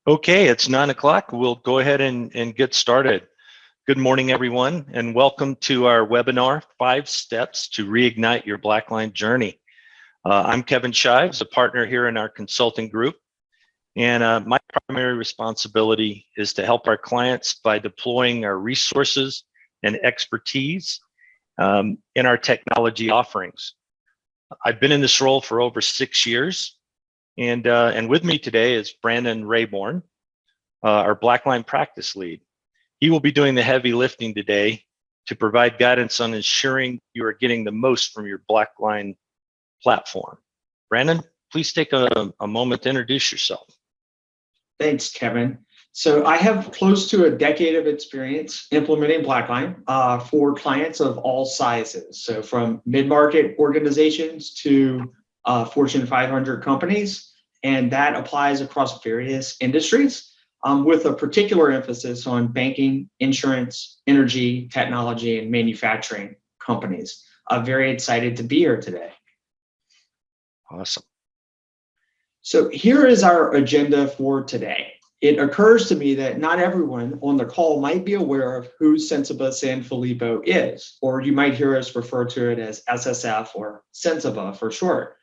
Okay, it's 9 o'clock. We'll go ahead and get started. Good morning, everyone, and welcome to our webinar, 5 Steps to Reignite Your BlackLine Journey. I'm Kevin Shives, a partner here in our consulting group, and my primary responsibility is to help our clients by deploying our resources and expertise in our technology offerings. I've been in this role for over 6 years. And with me today is Brandon Rayborn, our BlackLine practice lead. He will be doing the heavy lifting today to provide guidance on ensuring you are getting the most from your BlackLine platform. Brandon, please take a moment to introduce yourself. Thanks, Kevin. So I have close to a decade of experience implementing BlackLine for clients of all sizes. So from mid-market organizations to Fortune 500 companies, and that applies across various industries with a particular emphasis on banking, insurance, energy, technology, and manufacturing companies. I'm very excited to be here today. Awesome. So here is our agenda for today. It occurs to me that not everyone on the call might be aware of who Sensiba Sanfilippo is, or you might hear us refer to it as SSF or Sensiba for short.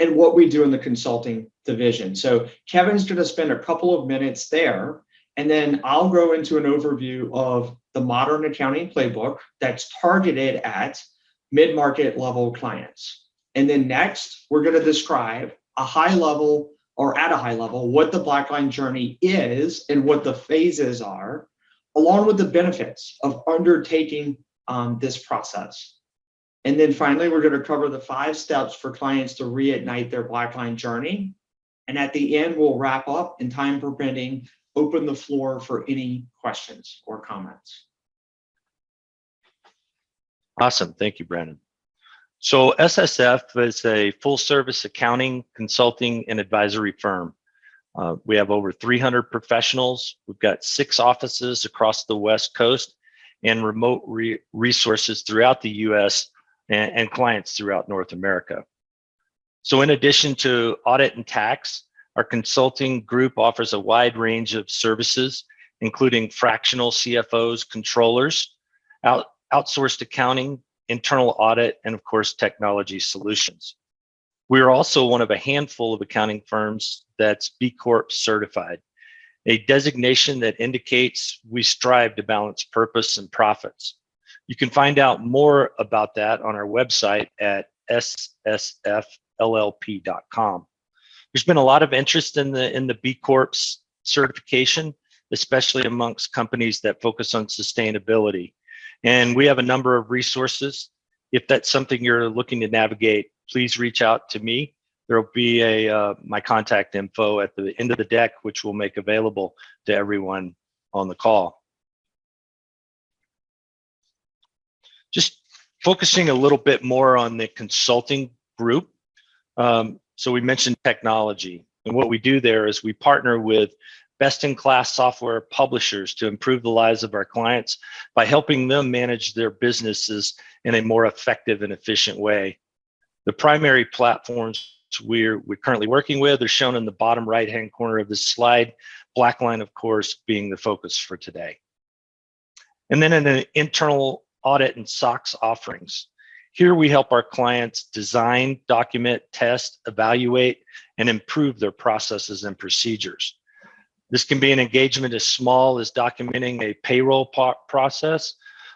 And what we do in the consulting division. So Kevin's going to spend a couple of minutes there, and then I'll go into an overview of the modern accounting playbook that's targeted at mid-market level clients. And then next, we're going to describe at a high level what the BlackLine journey is and what the phases are, along with the benefits of undertaking this process. And then finally, we're going to cover the 5 steps for clients to reignite their BlackLine journey. And at the end, we'll wrap up and, time permitting, open the floor for any questions or comments. Awesome. Thank you, Brandon. So SSF is a full-service accounting, consulting, and advisory firm. We have over 300 professionals. We've got 6 offices across the West Coast and remote resources throughout the U.S. and clients throughout North America. So in addition to audit and tax, our consulting group offers a wide range of services, including fractional CFOs, controllers, outsourced accounting, internal audit, and of course, technology solutions. We are also one of a handful of accounting firms that's B Corp certified, a designation that indicates we strive to balance purpose and profits. You can find out more about that on our website at ssfllp.com. There's been a lot of interest in the B Corp certification, especially amongst companies that focus on sustainability. And we have a number of resources. If that's something you're looking to navigate, please reach out to me. There will be my contact info at the end of the deck, which we'll make available to everyone on the call. Just focusing a little bit more on the consulting group. So we mentioned technology, and what we do there is we partner with best-in-class software publishers to improve the lives of our clients by helping them manage their businesses in a more effective and efficient way. The primary platforms we're currently working with are shown in the bottom right-hand corner of this slide, BlackLine, of course, being the focus for today. And then in the internal audit and SOX offerings. Here we help our clients design, document, test, evaluate, and improve their processes and procedures. This can be an engagement as small as documenting a payroll process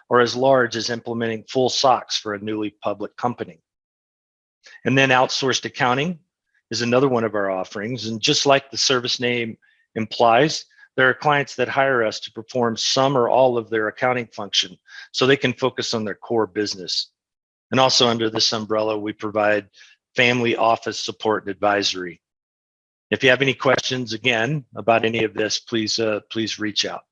or as large as implementing full SOX for a newly public company. And then outsourced accounting is another one of our offerings. And just like the service name implies, there are clients that hire us to perform some or all of their accounting function so they can focus on their core business. And also under this umbrella, we provide family office support and advisory. If you have any questions, again, about any of this, please reach out.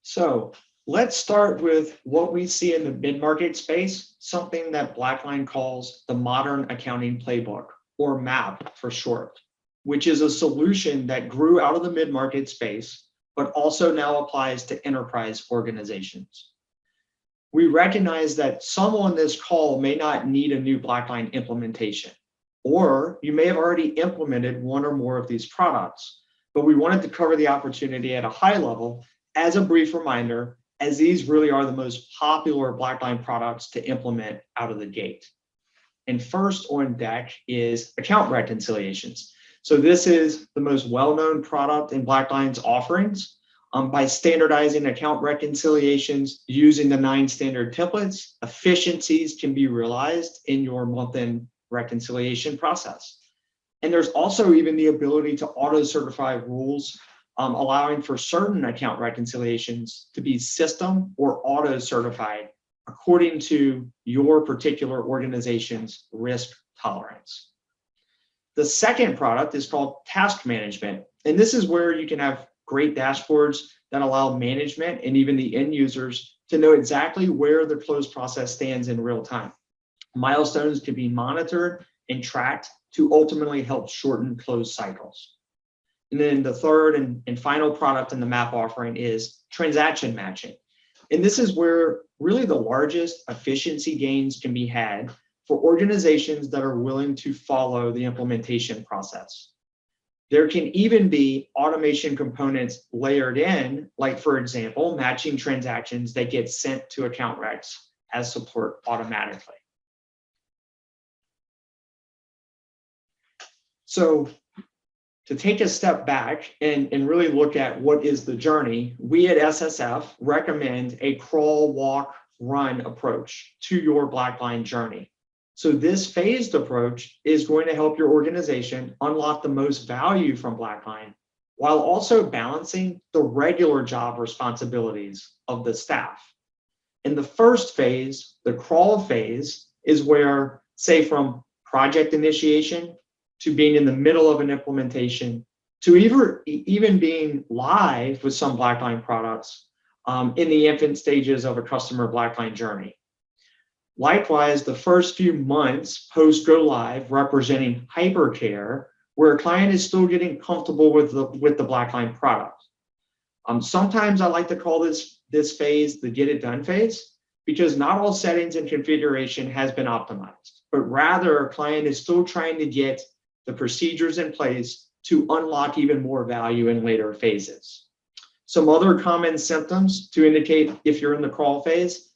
So let's start with what we see in the mid-market space, something that BlackLine calls the Modern Accounting Playbook, or MAP for short, which is a solution that grew out of the mid-market space, but also now applies to enterprise organizations. We recognize that some on this call may not need a new BlackLine implementation. or you may have already implemented one or more of these products, but we wanted to cover the opportunity at a high level as a brief reminder, as these really are the most popular BlackLine products to implement out of the gate. And first on deck is account reconciliations. So this is the most well-known product in BlackLine's offerings. By standardizing account reconciliations using the 9 standard templates, efficiencies can be realized in your month-end reconciliation process. And there's also even the ability to auto-certify rules, allowing for certain account reconciliations to be system or auto-certified according to your particular organization's risk tolerance. The second product is called task management. And this is where you can have great dashboards that allow management and even the end users to know exactly where the close process stands in real time. Milestones can be monitored and tracked to ultimately help shorten close cycles. And then the third and final product in the MAP offering is transaction matching. And this is where really the largest efficiency gains can be had for organizations that are willing to follow the implementation process. There can even be automation components layered in, like for example, matching transactions that get sent to account recs as support automatically. So to take a step back and really look at what is the journey, we at SSF recommend a crawl, walk, run approach to your BlackLine journey. So this phased approach is going to help your organization unlock the most value from BlackLine while also balancing the regular job responsibilities of the staff. In the first phase, the crawl phase, is where, say, from project initiation to being in the middle of an implementation, to even being live with some BlackLine products in the infant stages of a customer BlackLine journey. Likewise, the first few months post go live representing hypercare, where a client is still getting comfortable with the BlackLine product. Sometimes I like to call this phase the get it done phase, because not all settings and configuration has been optimized, but rather a client is still trying to get the procedures in place to unlock even more value in later phases. Some other common symptoms to indicate if you're in the crawl phase: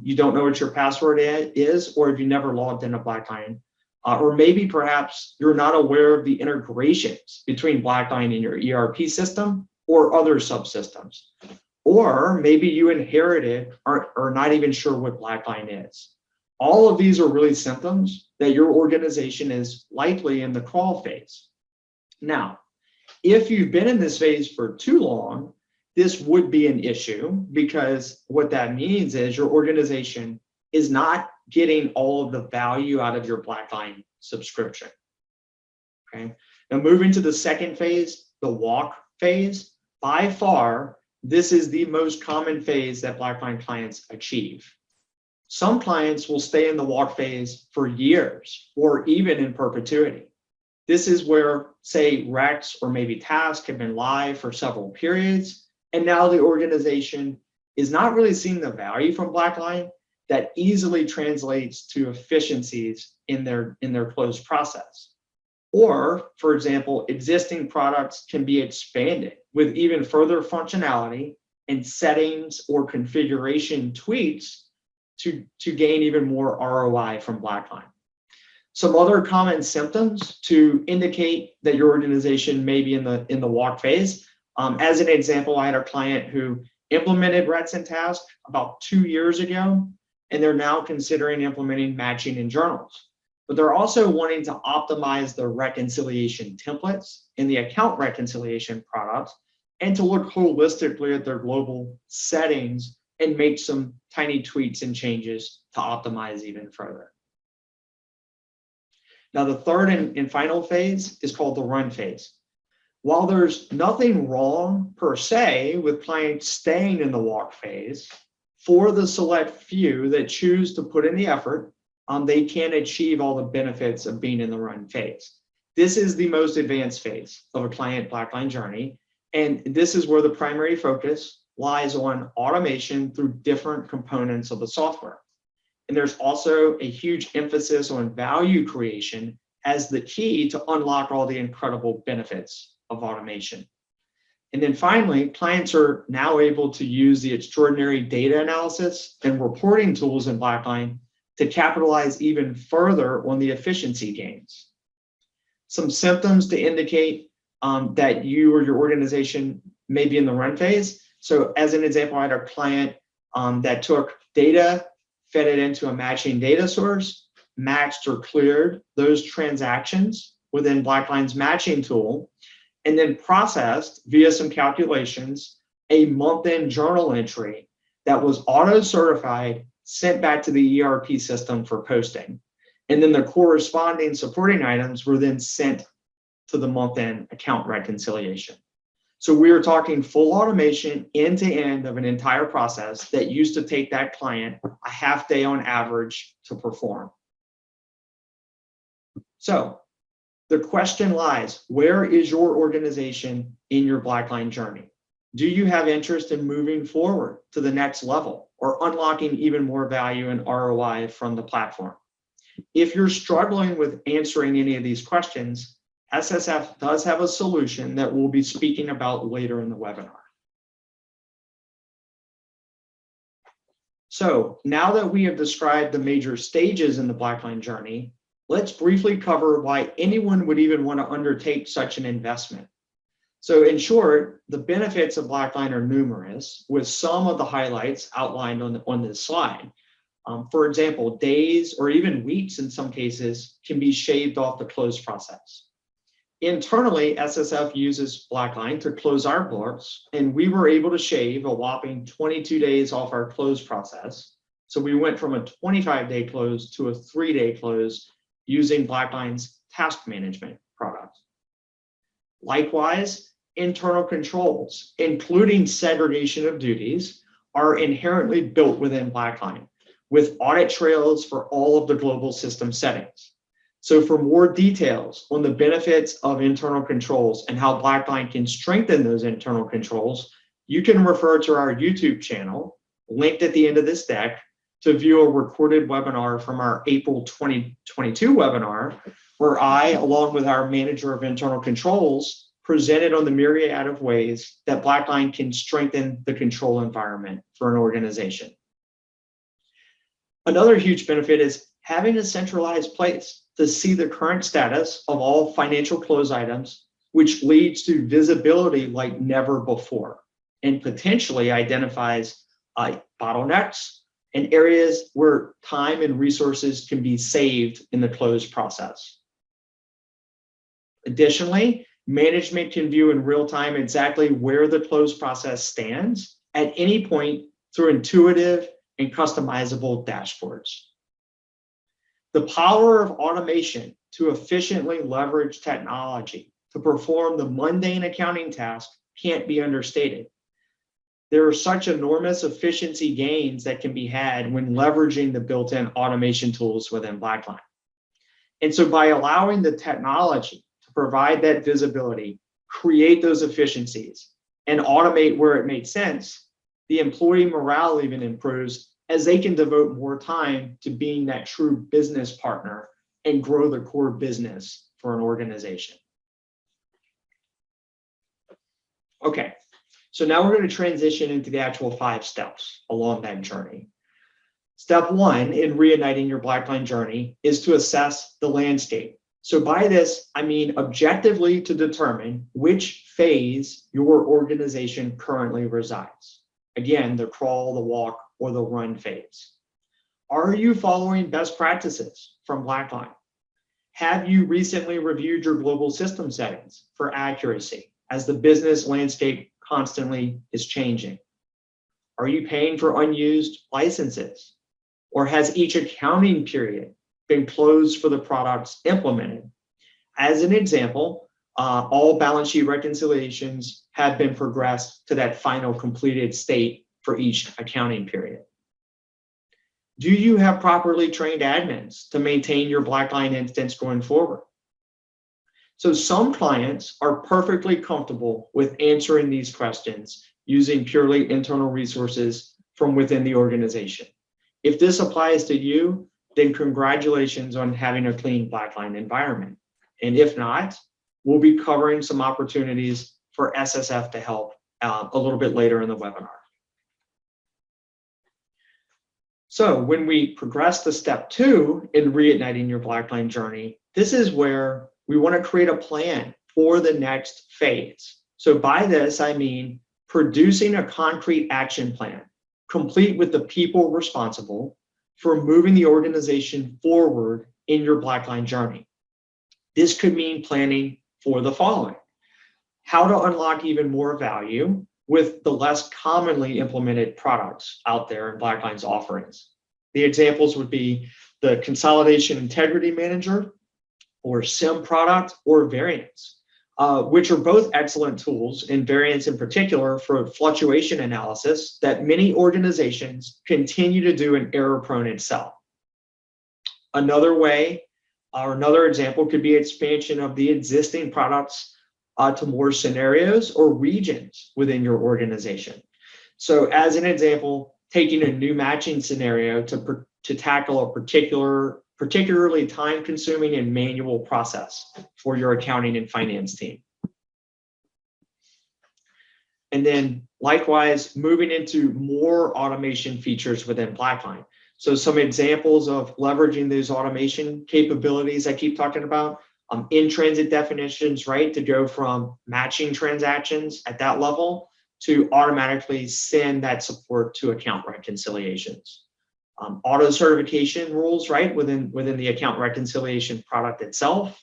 you don't know what your password is, or if you never logged into BlackLine, or maybe perhaps you're not aware of the integrations between BlackLine and your ERP system or other subsystems, or maybe you inherited or are not even sure what BlackLine is. All of these are really symptoms that your organization is likely in the crawl phase. Now, if you've been in this phase for too long, this would be an issue, because what that means is your organization is not getting all of the value out of your BlackLine subscription. Okay. Now, moving to the second phase, the walk phase, by far, this is the most common phase that BlackLine clients achieve. Some clients will stay in the walk phase for years or even in perpetuity. This is where, say, recs or maybe tasks have been live for several periods, and now the organization is not really seeing the value from BlackLine that easily translates to efficiencies in their close process. Or, for example, existing products can be expanded with even further functionality and settings or configuration tweaks to gain even more ROI from BlackLine. Some other common symptoms to indicate that your organization may be in the walk phase. As an example, I had a client who implemented recs and tasks about 2 years ago, and they're now considering implementing matching in journals. But they're also wanting to optimize the reconciliation templates in the account reconciliation products, and to look holistically at their global settings and make some tiny tweaks and changes to optimize even further. Now, the third and final phase is called the run phase. While there's nothing wrong per se with clients staying in the walk phase, for the select few that choose to put in the effort, they can achieve all the benefits of being in the run phase. This is the most advanced phase of a client BlackLine journey, and this is where the primary focus lies on automation through different components of the software. And there's also a huge emphasis on value creation as the key to unlock all the incredible benefits of automation. And then finally, clients are now able to use the extraordinary data analysis and reporting tools in BlackLine to capitalize even further on the efficiency gains. Some symptoms to indicate that you or your organization may be in the run phase. So as an example, I had a client that took data, fed it into a matching data source, matched or cleared those transactions within BlackLine's matching tool, and then processed via some calculations a month-end journal entry that was auto-certified, sent back to the ERP system for posting. And then the corresponding supporting items were then sent to the month-end account reconciliation. So we are talking full automation end-to-end of an entire process that used to take that client a half day on average to perform. So the question lies, where is your organization in your BlackLine journey? Do you have interest in moving forward to the next level or unlocking even more value and ROI from the platform? If you're struggling with answering any of these questions, SSF does have a solution that we'll be speaking about later in the webinar. So now that we have described the major stages in the BlackLine journey, let's briefly cover why anyone would even want to undertake such an investment. So in short, the benefits of BlackLine are numerous, with some of the highlights outlined on this slide. For example, days or even weeks in some cases can be shaved off the close process. Internally, SSF uses BlackLine to close our books, and we were able to shave a whopping 22 days off our close process. So we went from a 25-day close to a 3-day close using BlackLine's task management product. Likewise, internal controls, including segregation of duties, are inherently built within BlackLine, with audit trails for all of the global system settings. So for more details on the benefits of internal controls and how BlackLine can strengthen those internal controls, you can refer to our YouTube channel, linked at the end of this deck, to view a recorded webinar from our April 2022 webinar, where I, along with our manager of internal controls, presented on the myriad of ways that BlackLine can strengthen the control environment for an organization. Another huge benefit is having a centralized place to see the current status of all financial close items, which leads to visibility like never before, and potentially identifies bottlenecks and areas where time and resources can be saved in the close process. Additionally, management can view in real time exactly where the close process stands at any point through intuitive and customizable dashboards. The power of automation to efficiently leverage technology to perform the mundane accounting task can't be understated. There are such enormous efficiency gains that can be had when leveraging the built-in automation tools within BlackLine. And so by allowing the technology to provide that visibility, create those efficiencies, and automate where it makes sense, the employee morale even improves as they can devote more time to being that true business partner and grow the core business for an organization. Okay, so now we're going to transition into the actual 5 steps along that journey. Step 1 in reigniting your BlackLine journey is to assess the landscape. So by this, I mean objectively to determine which phase your organization currently resides. Again, the crawl, the walk, or the run phase. Are you following best practices from BlackLine? Have you recently reviewed your global system settings for accuracy as the business landscape constantly is changing? Are you paying for unused licenses? Or has each accounting period been closed for the products implemented? As an example, all balance sheet reconciliations have been progressed to that final completed state for each accounting period. Do you have properly trained admins to maintain your BlackLine instance going forward? So some clients are perfectly comfortable with answering these questions using purely internal resources from within the organization. If this applies to you, then congratulations on having a clean BlackLine environment. And if not, we'll be covering some opportunities for SSF to help a little bit later in the webinar. So when we progress to step 2 in reigniting your BlackLine journey, this is where we want to create a plan for the next phase. So by this, I mean producing a concrete action plan, complete with the people responsible for moving the organization forward in your BlackLine journey. This could mean planning for the following: how to unlock even more value with the less commonly implemented products out there in BlackLine's offerings. The examples would be the Consolidation Integrity Manager, or SIM product, or Variance, which are both excellent tools, and Variance in particular for fluctuation analysis that many organizations continue to do in error-prone Excel. Another way, or another example, could be expansion of the existing products to more scenarios or regions within your organization. So as an example, taking a new matching scenario to tackle a particularly time-consuming and manual process for your accounting and finance team. And then likewise, moving into more automation features within BlackLine. So some examples of leveraging those automation capabilities I keep talking about, in-transit definitions, right? To go from matching transactions at that level to automatically send that support to account reconciliations. Auto certification rules, right? Within the account reconciliation product itself.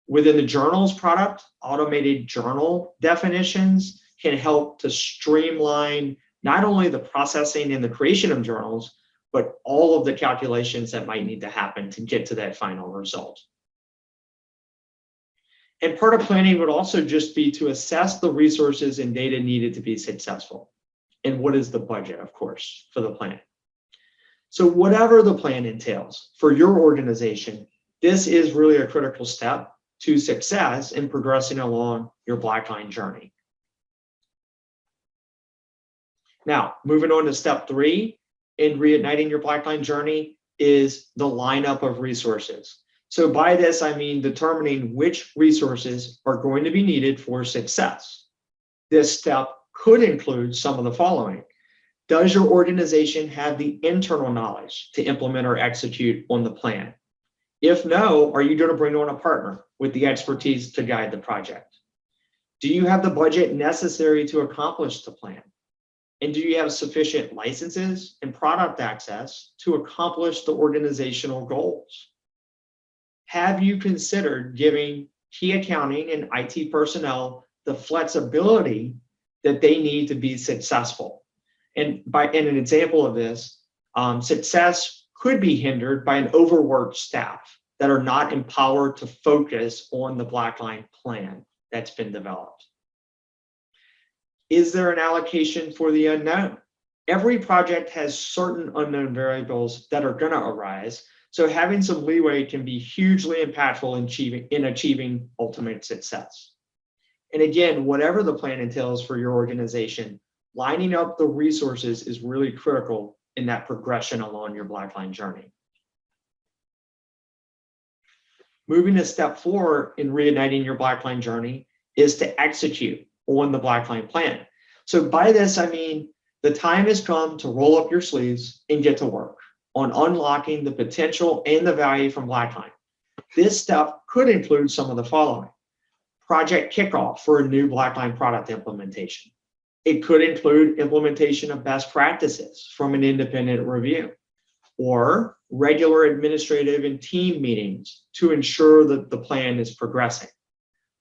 Within the journals product, automated journal definitions can help to streamline not only the processing and the creation of journals, but all of the calculations that might need to happen to get to that final result. And part of planning would also just be to assess the resources and data needed to be successful. And what is the budget, of course, for the plan? So whatever the plan entails for your organization, this is really a critical step to success in progressing along your BlackLine journey. Now, moving on to step 3 in reigniting your BlackLine journey is the lineup of resources. So by this, I mean determining which resources are going to be needed for success. This step could include some of the following. Does your organization have the internal knowledge to implement or execute on the plan? If no, are you going to bring on a partner with the expertise to guide the project? Do you have the budget necessary to accomplish the plan? And do you have sufficient licenses and product access to accomplish the organizational goals? Have you considered giving key accounting and IT personnel the flexibility that they need to be successful? And an example of this, success could be hindered by an overworked staff that are not empowered to focus on the BlackLine plan that's been developed. Is there an allocation for the unknown? Every project has certain unknown variables that are going to arise, so having some leeway can be hugely impactful in achieving ultimate success. And again, whatever the plan entails for your organization, lining up the resources is really critical in that progression along your BlackLine journey. Moving to step 4 in reigniting your BlackLine journey is to execute on the BlackLine plan. So by this, I mean the time has come to roll up your sleeves and get to work on unlocking the potential and the value from BlackLine. This step could include some of the following. Project kickoff for a new BlackLine product implementation. It could include implementation of best practices from an independent review, or regular administrative and team meetings to ensure that the plan is progressing,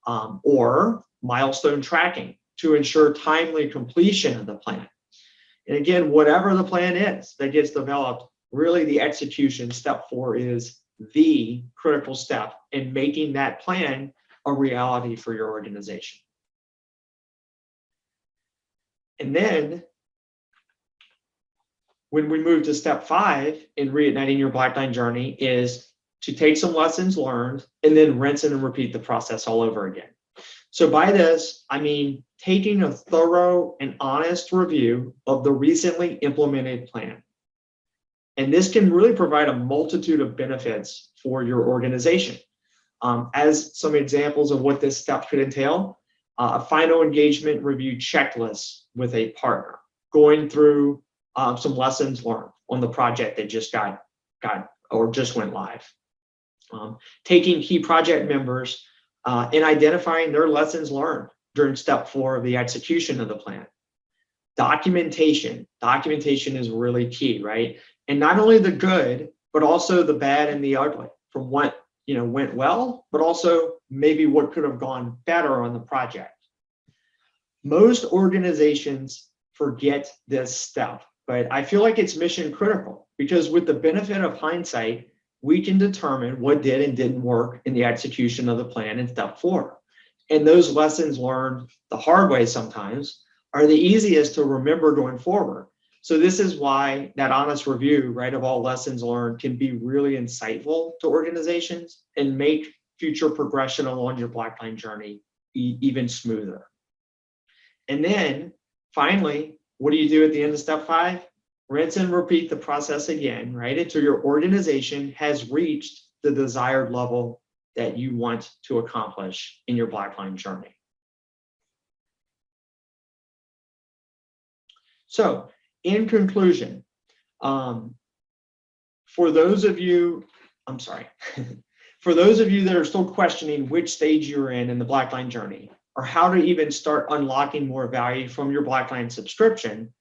or milestone tracking to ensure timely completion of the plan. And again, whatever the plan is that gets developed, really the execution, step 4, is the critical step in making that plan a reality for your organization. And then when we move to step 5 in reigniting your BlackLine journey is to take some lessons learned and then rinse and repeat the process all over again. So by this, I mean taking a thorough and honest review of the recently implemented plan. And this can really provide a multitude of benefits for your organization. As some examples of what this step could entail, a final engagement review checklist with a partner, going through some lessons learned on the project that just got or just went live, taking key project members and identifying their lessons learned during step 4 of the execution of the plan. Documentation is really key, right? And not only the good, but also the bad and the ugly from what went well, but also maybe what could have gone better on the project. Most organizations forget this step, but I feel like it's mission critical because with the benefit of hindsight, we can determine what did and didn't work in the execution of the plan in step 4. And those lessons learned the hard way sometimes are the easiest to remember going forward. So this is why that honest review, right, of all lessons learned can be really insightful to organizations and make future progression along your BlackLine journey even smoother. And then finally, what do you do at the end of step 5? Rinse and repeat the process again, right, until your organization has reached the desired level that you want to accomplish in your BlackLine journey. So in conclusion, for those of you that are still questioning which stage you're in the BlackLine journey, or how to even start unlocking more value from your BlackLine subscription,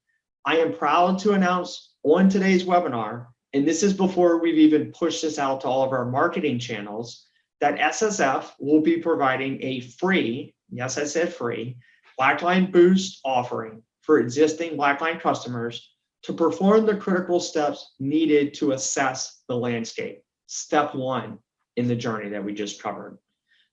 I am proud to announce on today's webinar, and this is before we've even pushed this out to all of our marketing channels, that SSF will be providing a free, yes, I said free, BlackLine Boost offering for existing BlackLine customers to perform the critical steps needed to assess the landscape. Step 1 in the journey that we just covered.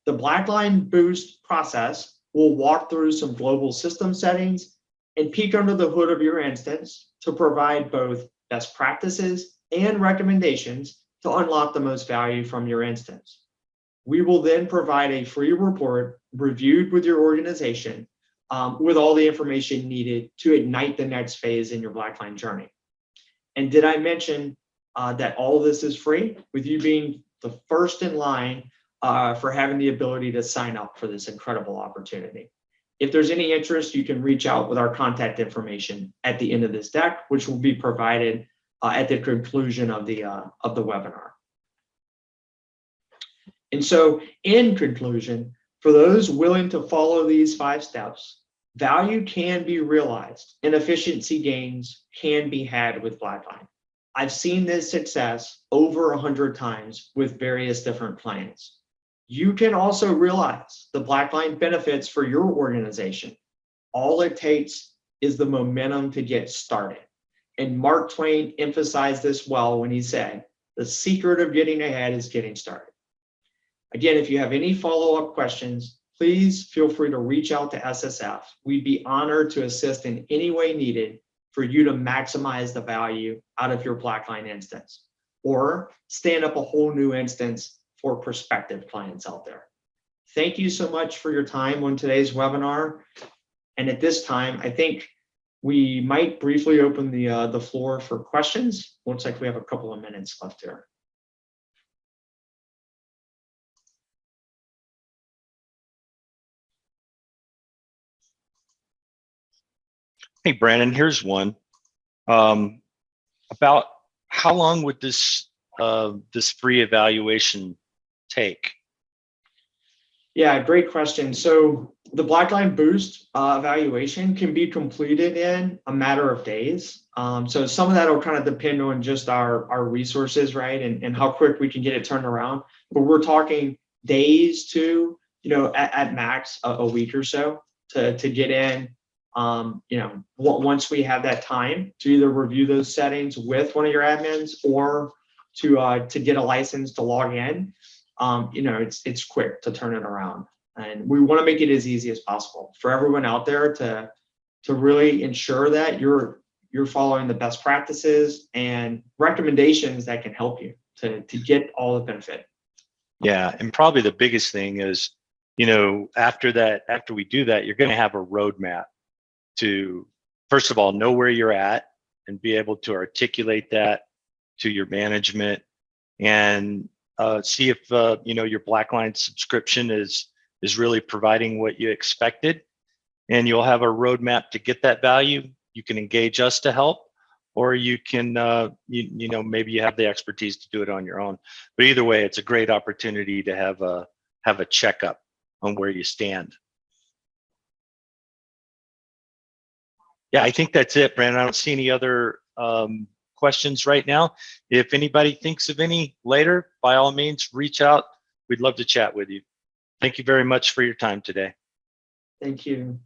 The BlackLine Boost process will walk through some global system settings and peek under the hood of your instance to provide both best practices and recommendations to unlock the most value from your instance. We will then provide a free report reviewed with your organization with all the information needed to ignite the next phase in your BlackLine journey. And did I mention that all of this is free, with you being the first in line for having the ability to sign up for this incredible opportunity? If there's any interest, you can reach out with our contact information at the end of this deck, which will be provided at the conclusion of the webinar. And so in conclusion, for those willing to follow these 5 steps, value can be realized and efficiency gains can be had with BlackLine. I've seen this success over 100 times with various different plans. You can also realize the BlackLine benefits for your organization. All it takes is the momentum to get started. And Mark Twain emphasized this well when he said, the secret of getting ahead is getting started. Again, if you have any follow-up questions, please feel free to reach out to SSF. We'd be honored to assist in any way needed for you to maximize the value out of your BlackLine instance, or stand up a whole new instance for prospective clients out there. Thank you so much for your time on today's webinar. And at this time, I think we might briefly open the floor for questions. Looks like we have a couple of minutes left here. Hey, Brandon, here's one. About how long would this free evaluation take? Yeah, great question. So the BlackLine Boost evaluation can be completed in a matter of days. So some of that will kind of depend on just our resources, right? And how quick we can get it turned around. But we're talking days to, at max a week or so to get in. Once we have that time to either review those settings with one of your admins or to get a license to log in, it's quick to turn it around. And we want to make it as easy as possible for everyone out there to really ensure that you're following the best practices and recommendations that can help you to get all the benefit. Yeah, and probably the biggest thing is, after we do that, you're going to have a roadmap to, first of all, know where you're at and be able to articulate that to your management, and see if your BlackLine subscription is really providing what you expected. And you'll have a roadmap to get that value. You can engage us to help, or you can maybe you have the expertise to do it on your own. But either way, it's a great opportunity to have a checkup on where you stand. Yeah, I think that's it, Brandon. I don't see any other questions right now. If anybody thinks of any later, by all means, reach out. We'd love to chat with you. Thank you very much for your time today. Thank you.